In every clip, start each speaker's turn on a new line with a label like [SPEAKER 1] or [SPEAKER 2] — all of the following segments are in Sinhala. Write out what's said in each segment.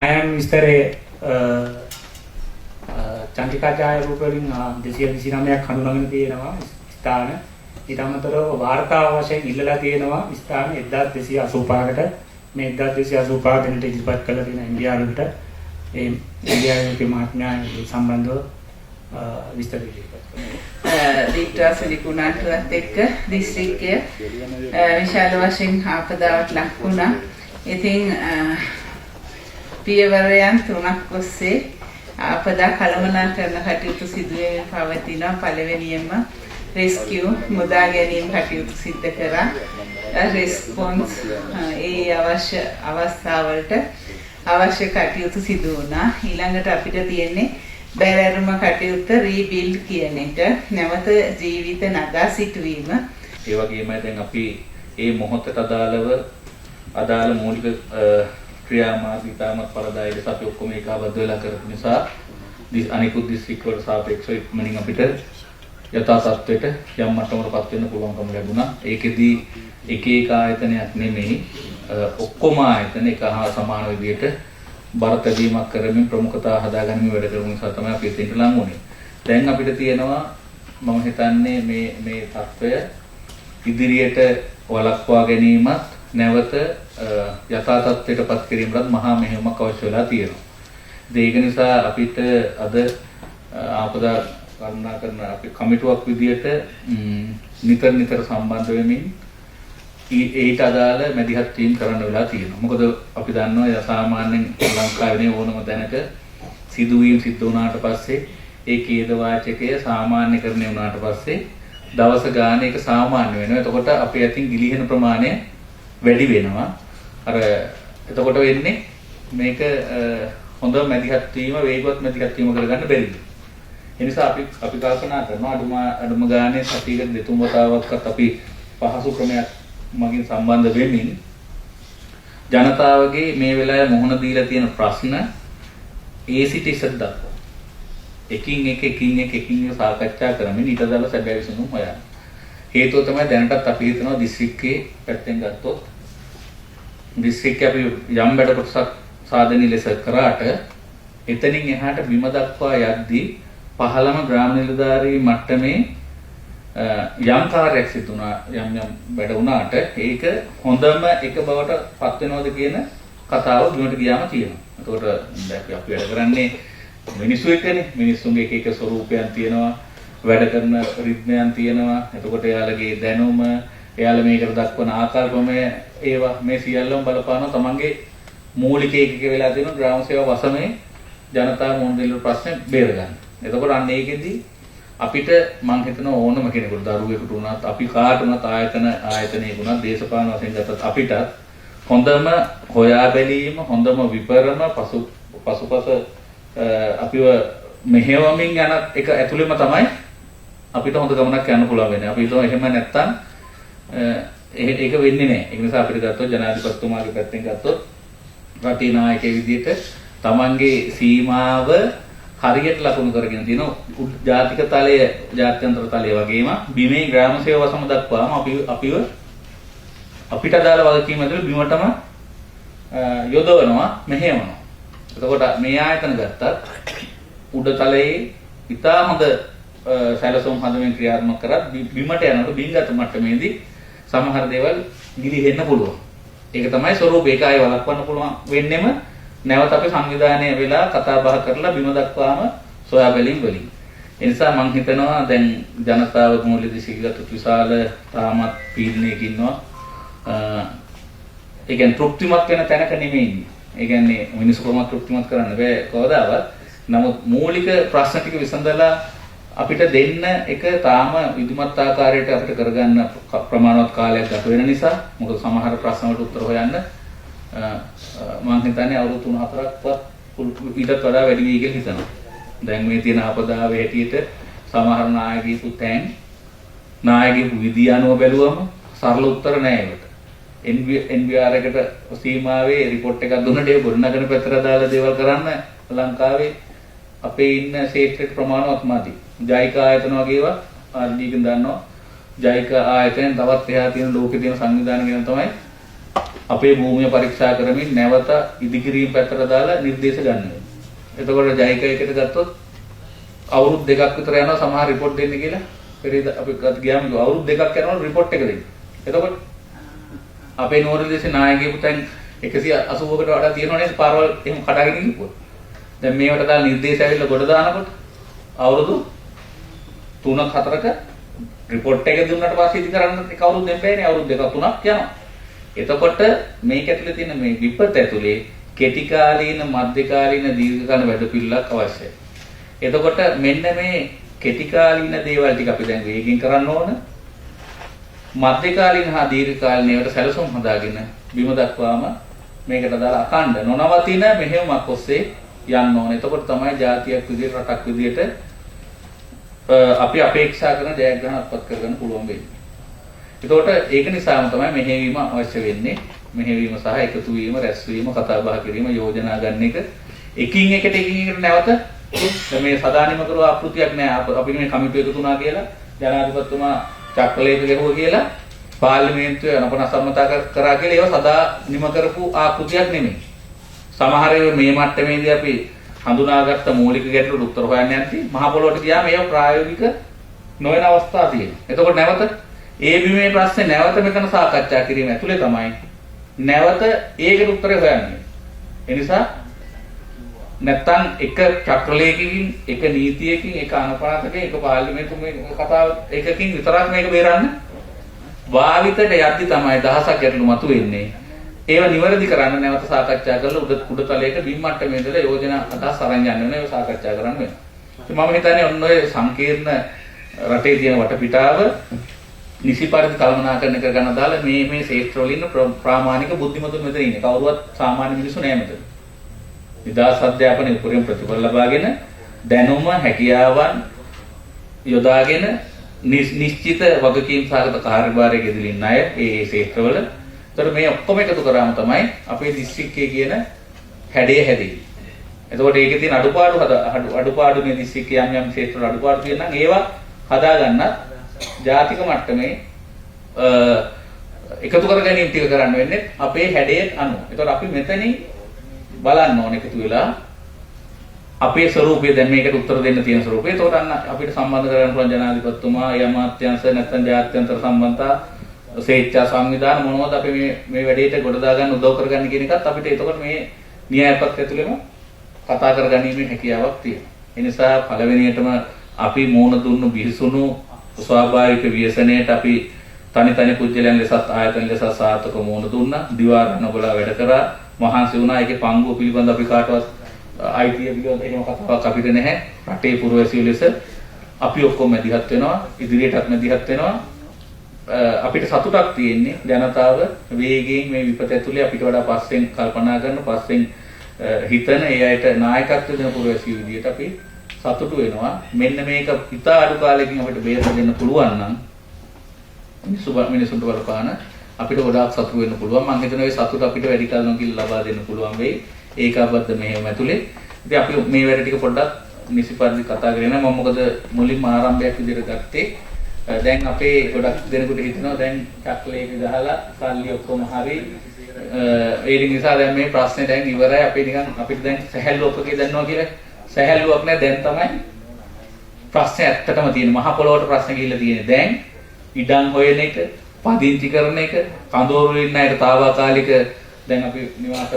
[SPEAKER 1] අයම් විස්තරයේ චන්ද්‍රිකා ඡායාරූප වලින් 229ක් හඳුනාගෙන තියෙනවා ස්ථාන. ඊට අමතරව වාර්තා වශයෙන් ඉල්ලලා තියෙනවා ස්ථාන 1285කට. මේ 1285 දෙනට ඉදිරිපත් කළ තියෙන ඉන්දියාවට ඒ ඉන්දියාවේ මහත්මයා සම්බන්ධව විස්තර ඉදිරිපත් කළා.
[SPEAKER 2] දීප්තාසනි කුණාටුවත් එක්ක දිස්ත්‍රික්කය විශාල වශයෙන් ආපදාවට ලක් වුණා. ඉතින් පියවරයන් 3ක් ඔස්සේ ආපදා කළමනාකරන කටයුතු සිදුවෙමින් පවතිනවා. පළවෙනියෙන්ම රෙස්කියු මුදා ගැනීම කටයුතු සිදු කරා. රෙස්පොන්ස් ඒ අවශ්‍ය අවස්ථාවලට අවශ්‍ය කටයුතු සිදු වුණා. ඊළඟට අපිට තියෙන්නේ බැලරුම කටයුත්ත රීබිල්ඩ් කියන එක, නැවත ජීවිත නගා සිටුවීම.
[SPEAKER 3] ඒ වගේම දැන් අපි මේ මොහොතට අදාළ මූලික ක්‍රියාමාර්ග ඉතාමත් පරදායි ලෙස අපි ඔක්කොම ඒකාබද්ධ වෙලා කරපු නිසා අනිකුත් දිස්ත්‍රික් වලට සාපේක්ෂව ඉක්මනින් අපිට යථා තත්ත්වයට යම් මට්ටමකටපත් වෙන්න පුළුවන්කම ලැබුණා. ඒකෙදී එක එක ආයතනයක් නෙමෙයි ඔක්කොම ආයතන එක හා සමාන විදිහට බරතැබීමක් කරමින් ප්‍රමුඛතාව හදාගනිමින් වැඩ කරමු නිසා තමයි අපි එතෙන්ට ලං වුණේ. දැන් අපිට තියෙනවා මම හිතන්නේ මේ තත්ත්වය ඉදිරියට වළක්වා ගැනීමත් නැවත යථා තත්ත්වයටපත් කිරීමට මහා මෙහෙයුමක් අවශ්‍ය වෙලා තියෙනවා. ඒක නිසා අපිට අද ආපදා කරුණා කරන අපි කමිටුවක් විදියට නිතර සම්බන්ධ වෙමින් ඊට අදාළ මැදිහත් ටීම් කරන්න වෙලා තියෙනවා. මොකද අපි දන්නවා සාමාන්‍යයෙන් ලංකාවේ ඕනම තැනක සිදුවීම් සිද්ධ වුණාට පස්සේ ඒ කේද වාචකය සාමාන්‍යකරණය වුණාට පස්සේ දවස ගානේ ඒක සාමාන්‍ය වෙනවා. එතකොට අපේ අතින් ගිලිහෙන ප්‍රමාණය වැඩි වෙනවා. එතකොට වෙන්නේ මේක හොඳ මැදිහත් වීම, වේගවත් මැදිහත් වීම කරගන්න බැරිද? ඒ නිසා අපි කල්පනා කරනවා අඩුම ගානේ සතියකට දෙතුන් වතාවක්වත් අපි පහසු ක්‍රමයක් මගින් සම්බන්ධ වෙමින් ජනතාවගේ මේ වෙලාවේ මුහුණ දීලා තියෙන ප්‍රශ්න ඒසිටිසක් දක්වා එකින් එක සාකච්ඡා කරමින් ඊට අදාළ සැබෑ විසඳුම් හොයන්න. හේතුව තමයි දැනටත් අපි හිතනවා දිස්ත්‍රික්කයේ පැත්තෙන් ගත්තොත් දිස්ත්‍රික්කයේ අපි යම් වැඩ කොටසක් සාධනීය ලෙස කරාට එතනින් එහාට බිම දක්වා යද්දී පහළම ග්‍රාම නිලධාරී මට්ටමේ යම් කාර්යයක් සිදු වුණා යම් වැඩ වුණාට ඒක හොඳම එක බවට පත් වෙනවද කියන කතාව බිමට ගියාම තියෙනවා. එතකොට අපි වැඩ කරන්නේ මිනිස්සු එක්කනේ. මිනිස්සුන්ගේ එක ස්වරූපයන් තියෙනවා, වැඩ කරන රිද්මයන් තියෙනවා. එතකොට එයාලගේ දැනුම, එයාලා මේකට දක්වන ආකල්පමය ඒවා මේ සියල්ලම බලපානවා තමන්ගේ මූලික ඒකක වෙලා තියෙන ග්‍රාම සේවා වසමේ ජනතා මොන්දෙල් ප්‍රශ්න බේර ගන්න. එතකොට අන්න ඒකෙදි අපිට මම හිතනවා ඕනම කෙනෙකුට දරුවෙකුට උනත් අපි කාට උනත් ආයතනයක උනත් දේශපාලන වශයෙන් ගත්තත් අපිට හොඳම හොයා බැලීම, හොඳම විපරම පසුපස අපිව මෙහෙවමින් යන එක ඇතුළෙම තමයි අපිට හොඳ ගමනක් යන්න පුළුවන් වෙන්නේ. අපි හිතනවා එහෙම නැත්තම් ඒක වෙන්නේ නැහැ. ඒ නිසා අපිට ගත්තොත් ජනාධිපතිතුමාගේ පැත්තෙන් ගත්තොත් රටේ නායකයෙක් විදිහට තමන්ගේ සීමාව හරියට ලකුණු කරගෙන තියෙනවා. ජාතික තලයේ, ජාත්‍යන්තර තලයේ වගේම බිමේ ග්‍රාම සේවා වසම දක්වාම අපිට අදාළ වගකීම් ඇතුළේ බිමටම යොදවනවා, මෙහෙයවනවා. එතකොට මේ ආයතන ගත්තත් උඩ තලයේ ඉතා හොඳ සැලසුම් හදමින් ක්‍රියාත්මක කරත් බිමට යනකොට බින්ගත මට්ටමේදී සමහර දේවල් ගිලිහෙන්න පුළුවන්. ඒක තමයි ස්වરૂපය. ඒක ආයෙ වළක්වන්න පුළුවන් වෙන්නෙම නැවත අපි සංවිධානය වෙලා කතා බහ කරලා බිම දක්වාම සොයා බැලීම් වලින්. ඒ නිසා මම හිතනවා දැන් ජනතාව මූලික සිගත විශාල තාමත් පීඩනයක ඉන්නවා. ඒ කියන්නේ තෘප්තිමත් වෙන තැනක නෙමෙයි. ඒ කියන්නේ මිනිස්සු කොහොමද තෘප්තිමත් කරන්න බෑ කවදාවත්. නමුත් මූලික ප්‍රශ්න ටික විසඳලා අපිට දෙන්න එක තාම විධිමත් ආකාරයට අපිට කරගන්න ප්‍රමාණවත් කාලයක් ගත වෙන නිසා මොකද සමහර ප්‍රශ්න වලට උත්තර හොයන්න මම හිතන්නේ අවුරුදු 3-4ක්වත් ඊටත් වඩා වැඩි වෙයි කියලා හිතනවා. දැන් මේ තියෙන ආපදාවේ හැටියට සමහර නායකයෙකු තැන් නායකයෙකු විදි අනුව බැලුවම සරල උත්තර නෑ ඒකට. NBR එකට සීමාවේ රිපෝට් එකක් දුන්නට ඒ ගොඩනගන පැත්තට දාලා දේවල් කරන්න ලංකාවේ අපේ ඉන්න ශේත්‍රයට ප්‍රමාණවත් මදි. ජයික ආයතන වගේ ඒවා ආර්ඩීගෙන් දන්නවා. ජයික ආයතනෙන් තවත් එහා තියෙන ලෝකේ තියෙන සංවිධාන ගැන තමයි අපේ භූමිය පරීක්ෂා කරමින් නැවත ඉදිකිරීම පැත්තට දාලා නිර්දේශ ගන්න. එතකොට ජයික එකට ගත්තොත් අවුරුදු 2ක් විතර යනවා සමහර රිපෝට් දෙන්න කියලා. පෙරේද අපි ගියාම අවුරුදු 2ක් යනකොට රිපෝට් එක දෙන්න. එතකොට අපේ නෝරදේශේ නායකයෙකු තැන් 180කට වඩා තියෙනවා නේද පාරවල් එහෙම කඩාගෙන ගිහුවා. දැන් මේවට දාලා නිර්දේශ ඇවිල්ලා ගොඩ දානකොට අවුරුදු 3ක් 4ක රිපෝට් එක දුන්නාට පස්සේ ඉති කරන්න එක අවුරුදු දෙන්න බෑනේ අවුරුදු 2ක් 3ක් යනවා. එතකොට මේක ඇතුලේ තියෙන මේ විපත ඇතුලේ කෙටි කාලීන මධ්‍ය කාලීන දීර්ඝ කාලීන වැඩපිළිවෙලක් අවශ්‍යයි. එතකොට මෙන්න මේ කෙටි කාලීන දේවල් ටික අපි දැන් වේගින් කරන්න ඕන. මධ්‍ය කාලීන හා දීර්ඝ කාලීන ඒවට සැලසුම් හදාගෙන බිම දක්වාම මේකට දාලා අඛණ්ඩ නොනවතින මෙහෙයුමක් ඔස්සේ යන්න ඕන. එතකොට තමයි ජාතියක් විදිහට රටක් විදිහට අපි අපේක්ෂා කරන ජයග්‍රහණ අත්පත් කරගන්න පුළුවන් වෙන්නේ. එතකොට ඒක නිසාම තමයි මෙහෙයවීම අවශ්‍ය වෙන්නේ. මෙහෙයවීම සහ එකතු වීම, රැස්වීම, කතා බහ කිරීම, යෝජනා ගන්න එක එකින් එකට නැවත මේ සදානිම කරු ආකෘතියක් නෑ. අපි මේ කමිටු එකතු වුණා කියලා ජනාධිපතිතුමා චක්‍රලේඛ ගැහුවා කියලා පාර්ලිමේන්තුවේ අනපන සම්මත කරා කියලා ඒව සදා නිම කරපු ආකෘතියක් නෙමෙයි. සමහර ඒවා මේ මට්ටමේදී අපි හඳුනාගත්ත මූලික ගැටලු උත්තර හොයන්න යන්නේ මහ පොළොවට ගියාම ඒව ප්‍රායෝගික නොවන අවස්ථා තියෙනවා. එතකොට නැවත ඒ බිමේ ප්‍රශ්නේ නැවත මෙතන සාකච්ඡා කිරීම ඇතුලේ තමයි නැවත ඒකට උත්තරය හොයන්නේ. ඒ නිසා නැත්තම් එක චක්‍රලේඛකින්, එක නීතියකින්, එක අනුපාතකකින්, එක පාර්ලිමේන්තුවේ කතාව එකකින් විතරක් මේක බේරන්න භාවිතයට යද්දි තමයි දහසක් ගැටලු මතුවෙන්නේ. ඒව නිවැරදි කරන්න නැවත සාකච්ඡා කරලා උඩතලයක බිම් මට්ටමේ ඉඳලා යෝජනා අදහස් අරන් යන්න වෙනවා. ඒක සාකච්ඡා කරන්න වෙනවා. ඉතින් මම හිතන්නේ ඔන්න ඔය සංකීර්ණ රටේ තියෙන වටපිටාව නිසි පරිදි කළමනාකරණය කරගන්න දාලා මේ ශේත්‍ර වලින් ප්‍රාමාණික බුද්ධිමතුන් මෙතන ඉන්නේ. කවුරුවත් සාමාන්‍ය මිනිස්සු නෑ මෙතන. නිදහස් අධ්‍යාපනයේ උපරිම ප්‍රතිඵල ලබාගෙන දැනුම හැකියාවන් යොදාගෙන නිශ්චිත වගකීම් සහගත කාර්යභාරයක යෙදෙන අය ඒ ශේත්‍රවල. ඒතර මේ ඔක්කොම එකතු කරාම තමයි අපේ දිස්ත්‍රික්කයේ කියන හැඩය හැදෙන්නේ. එතකොට ඒකේ තියෙන අඩුපාඩු මේ දිස්ත්‍රික්කයේ යම් ශේත්‍රවල අඩුපාඩු තියෙනවා නම් ඒවා හදාගන්නත් ජාතික මට්ටමේ එකතු කර ගැනීම ටික කරන්න වෙන්නේ අපේ හැඩයට අනුව. ඒතකොට අපි මෙතනින් බලන්න ඕන එකතු වෙලා අපේ ස්වරූපය දැන් මේකට උත්තර දෙන්න තියෙන ස්වරූපය. ඒතකොට අන්න අපිට සම්බන්ධ කරගන්න පුළුවන් ජනාධිපතිතුමා, අමාත්‍යාංශ නැත්නම් ජාත්‍යන්තර සම්බන්ධතා, ස්වේච්ඡා සංවිධාන මොනවද අපි මේ වැඩේට ගොඩ දාගන්න උදව් කරගන්න කියන එකත් අපිට එතකොට මේ න්‍යායපත්‍ය ඇතුළේම කතා කරගැනීමේ හැකියාවක් තියෙනවා. ඒ නිසා පළවෙනියටම අපි මූණ දුන්නු බිහිසුණු ස්වාභාවික ව්‍යසනයට අපි තනි පුජ්‍යලයන් ලෙසත් ආයතන ලෙසත් සාර්ථක මූණ දුන්නා. දිවාරණ බලා වැඩ කරා. මහන්සි වුණා. ඒකේ පංගුව පිළිබඳ අපි කාටවත් අයිතිය පිළිබඳ එහෙම කතාවක් අපිට නැහැ. රටේ පුරවැසියෝ ලෙස අපි ඔක්කොම මැදිහත් වෙනවා. ඉදිරියටත් මැදිහත් වෙනවා. අපිට සතුටක් තියෙන්නේ ජනතාව වේගයෙන් මේ විපත ඇතුලේ අපිට වඩා පස්සෙන් කල්පනා කරන, පස්සෙන් හිතන ඒ අයට නායකත්ව දෙන පුරවැසියෝ විදියට අපි සතුටු වෙනවා. මෙන්න මේක ඉතා අඩු කාලෙකින් අපිට බේරලා දෙන්න පුළුවන් නම් මිනිසුන්ට බලපාන අපිට ගොඩාක් සතුටු වෙන්න පුළුවන්. මම හිතනවා ඒ සතුට අපිට වැඩි කල නොගිල ලබා දෙන්න පුළුවන් වෙයි. ඒකාබද්ධ මෙහෙම ඇතුලේ. ඉතින් අපි මේ වැඩ ටික පොඩ්ඩක් නිසි පරිදි කතා කරගෙන මම මොකද මුලින්ම ආරම්භයක් විදිහට ගත්තේ. දැන් අපේ ගොඩක් දෙනෙකුට හිතෙනවා දැන් චක්ලේක ගහලා සල්ලි ඔක්කොම හරි ඒ නිසා දැන් මේ ප්‍රශ්නේ දැන් ඉවරයි. අපි නිකන් අපිට දැන් සැහැල්ලුවකේ දන්නවා කියලා. සැහැල්ලුවක් නෑ. දැන් තමයි ප්‍රශ්නේ ඇත්තටම තියෙන්නේ. මහ පොළොවට ප්‍රශ්න ගිහිල්ලා තියෙන්නේ. දැන් ඉඩම් හොයන එක, පදිංචි කරන එක, කඳවුරු ඉන්න අයට తాවකාලික දැන් අපි නිවාස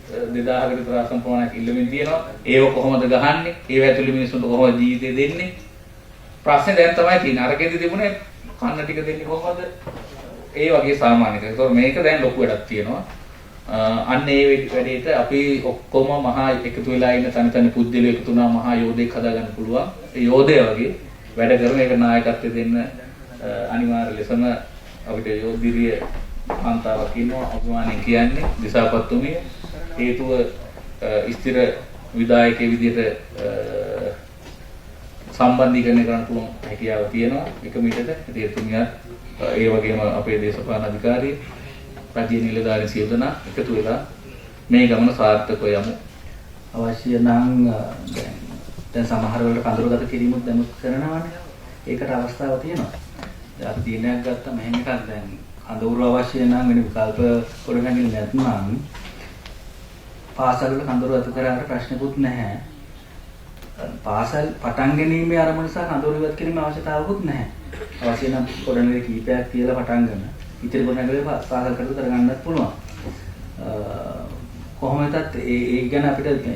[SPEAKER 3] 2000කට විතර සම්පූර්ණයක් ඉල්ලමින් තියෙනවා. ඒව කොහොමද ගහන්නේ? ඒව ඇතුළේ මිනිස්සුන්ට කොහොමද ජීවිතේ දෙන්නේ? ප්‍රශ්නේ දැන් තමයි තියෙන්නේ. අරකෙදි තිබුණේ කන්න ටික දෙන්නේ කොහොමද? ඒ වගේ සාමාන්‍යක. ඒතකොට මේක දැන් ලොකු වැඩක් තියෙනවා. අන්න ඒ වැඩේට අපි ඔක්කොම මහා එකතු වෙලා ඉන්න තනි පුද්ගලයෝ එකතු වුණා මහා යෝධයෙක් හදාගන්න පුළුවන්. ඒ යෝධය වගේ වැඩ කරන එක නායකත්වය දෙන්න අනිවාර්ය ලෙසම අපිට යෝධිරිය කාන්තාවක් ඉන්නවා. අභිමානයෙන් කියන්නේ දිසාපත්තුමිය. හේතුව ස්ථිර විධායකයෙක් විදිහට සම්බන්ධීකරණය කරන්න පුළුවන් හැකියාව තියෙනවා එක මිටට. ඒ තුමියත් ඒ වගේම අපේ දේශපාලන අධිකාරී රජයේ නිලධාරීන් සියලු දෙනා එකතු වෙලා මේ ගමන සාර්ථකව යමු.
[SPEAKER 1] අවශ්‍ය නම් දැන් සමහර වෙලාවට කඳුරුගත කිරීමක් දැනුත් කරනවානේ. ඒකට අවස්ථාවක් තියෙනවා. දැන් අපි දිනයක් ගත්තා මෙහෙම එකක් දැන්
[SPEAKER 3] අඳුර අවශ්‍ය නම් වෙන විකල්ප ගොඩනැගිලි නැත්නම් පාසල් වල කඳවුරු අතු කරාට ප්‍රශ්නකුත් නැහැ. පාසල් පටන් ගැනීමේ අරමුණ නිසා කඳවුරු ඉවත් කිරීමේ අවශ්‍යතාවකුත් නැහැ. අවශ්‍ය නම් ගොඩනැගිලි කීපයක් කියලා පටන් ගන්න. ඉතින් ගොඩනැගිලි පාසල් කටයුතු කරගන්නත් පුළුවන්. කොහොම වෙතත් ඒ ගැන අපිට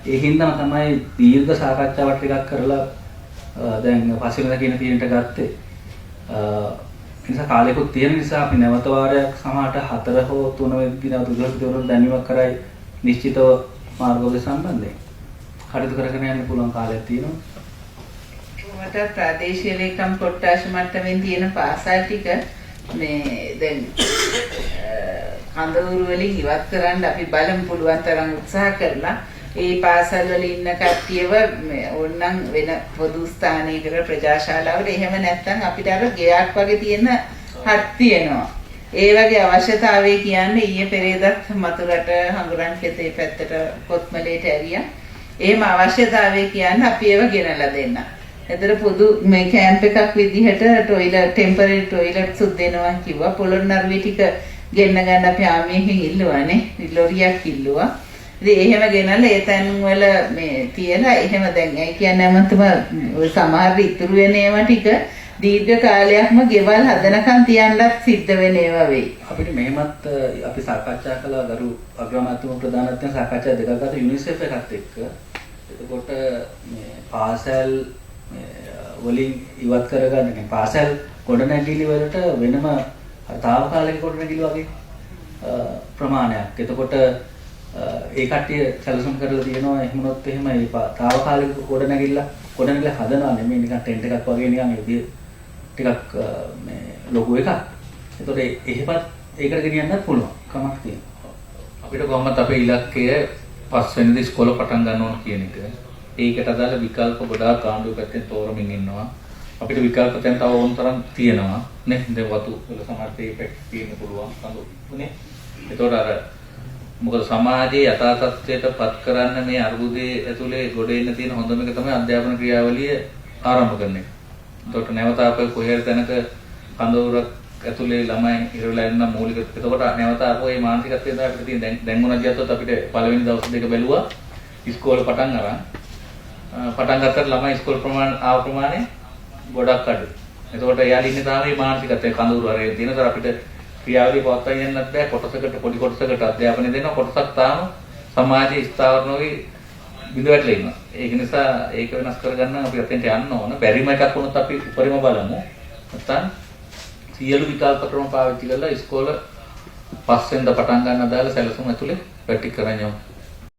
[SPEAKER 3] ඒ හින්දාම තමයි දීර්ඝ සාකච්ඡාවක් ටිකක් කරලා දැන් පස්වෙනිදා කියන තීරණයට ගත්තේ. ඒ නිසා කාලෙකුත් තියෙන නිසා අපි නැවත වාරයක් සමහරට 4 හෝ 3 වෙනි නැවත උදේට දැනීමක් කරයි නිශ්චිතව මාර්ගෝපදේශ සම්බන්ධයෙන්. කටයුතු කරගෙන යන්න පුළුවන් කාලයක් තියෙනවා.
[SPEAKER 2] මට ප්‍රාදේශීය ලේකම් කොට්ටාශ මට්ටමින් තියෙන පාසල් ටික මේ දැන් කඳවුරු වලින් ඉවත් කරන්න අපි බලමු පුළුවන් තරම් උත්සාහ කරලා ඒ පාසල් වල ඉන්න කට්ටියව ඕනනම් වෙන පොදු ස්ථානයකට ප්‍රජාශාලාවට එහෙම නැත්නම් අපිට අර ගෙයක් වගේ තියෙන හත් තියෙනවා. ඒ වගේ අවශ්‍යතාවය කියන්නේ ඊයේ පෙරේදත් මතුරට හඟුරන් කෙතේ පැත්තට කොත්මලේට ඇරියා. එහෙම අවශ්‍යතාවය කියන්නේ අපි ඒව ගෙනලා දෙන්න. එතන පොදු මේ කැම්ප් එකක් විදිහට ටොයිලට් ටෙම්පරරි ටොයිලට් සුද් දෙනවා කිව්වා. පොළොන්නරුවේ ටික ගෙන්න ගන්න අපි ආමියකින් ඉල්ලුවානේ. ලොරියක් ඉල්ලුවා. ඉතින් එහෙම ගෙනල්ලා ඒ තැන් වල මේ තියලා එහෙම දැන් ඒ කියන්නේ මතම ඔය සමහර ඉතුරු වෙන ඒවා ටික දීර්ඝ කාලයක්ම ගෙවල් හදනකම් තියන්නත් සිද්ධ වෙන ඒවා වෙයි.
[SPEAKER 3] අපිට මෙහෙමත් අපි සාකච්ඡා කළා ගරු අග්‍රාමාත්‍ය ප්‍රධානත්වයෙන් සාකච්ඡා දෙකක් ගත UNICEF එකත් එක්ක. එතකොට මේ පාසල් වලින් ඉවත් කරගන්න කියන්නේ පාසල් ගොඩනැගිලි වලට වෙනම තාවකාලික ගොඩනැගිලි වගේ ප්‍රමාණයක්. එතකොට ඒ කට්ටිය සැලසුම් කරලා තියෙනවා එහෙමනොත් එහෙම ඒ තාවකාලික ගොඩනැගිල්ල හදනවා නෙමෙයි නිකන් ටෙන්ට් එකක් වගේ නිකන් ඒ විදිහ ටිකක් මේ ලොකු එකක්. එතකොට එහෙමත් ඒකට ගෙනියන්නත් පුළුවන් කමක් තියෙනවා. අපිට කොහොමද අපේ ඉලක්කය 5 වෙනිදා ඉස්කෝල පටන් ගන්න ඕන කියන එක. ඒකට අදාළ විකල්ප ගොඩාක් ආණ්ඩුව පැත්තෙන් තෝරමින් ඉන්නවා. අපිට විකල්ප දැන් තව ඕන තරම් තියෙනවා නේ. දැන් වතු වල සමර්ථයේ පැත්තේ තියෙන්න පුළුවන් කඳුනේ. එතකොට අර මොකද සමාජයේ යථා තත්ත්වයට පත් කරන්න මේ අර්බුදයේ ඇතුලේ ගොඩ එන්න තියෙන හොඳම එක තමයි අධ්‍යාපන ක්‍රියාවලිය ආරම්භ කරන එක. එතකොට නැවත අපේ කොහේ තැනක කඳවුරක් ඇතුලේ ළමයි ඉරලා යන මූලික එතකොට නැවත අපෝ මේ මානසිකත්වය තමයි අපිට තියෙන දැන් උනත් ගත්තොත් අපිට පළවෙනි දවස් දෙක බැලුවා ඉස්කෝල පටන් අරන් පටන් ගත්තට ළමයි ඉස්කෝල ප්‍රමාණය ගොඩක් අඩුයි. එතකොට එයාලා ඉන්නේ තාම මේ මානසිකත්වයේ කඳවුරු අරගෙන තියෙනතර අපිට ක්‍රියාවලිය පවත්වා යන්නත් බෑ. කොටසකට පොඩි කොටසකට අධ්‍යාපනය දෙනවා. කොටසක් තාම සමාජයේ ස්ථාවර නොවි බිඳ වැටලා ඉන්නවා. ඒක නිසා ඒක වෙනස් කරගන්න අපි අතෙන්ට යන්න ඕන. බැරිම එකක් වුණොත් අපි උපරිම බලමු. නැත්නම් සියලු විකල්ප ක්‍රම පාවිච්චි කරලා ඉස්කෝල 5 වෙනිදා පටන් ගන්න දාලා සැලසුම් ඇතුලේ පැටි කරන් යමු.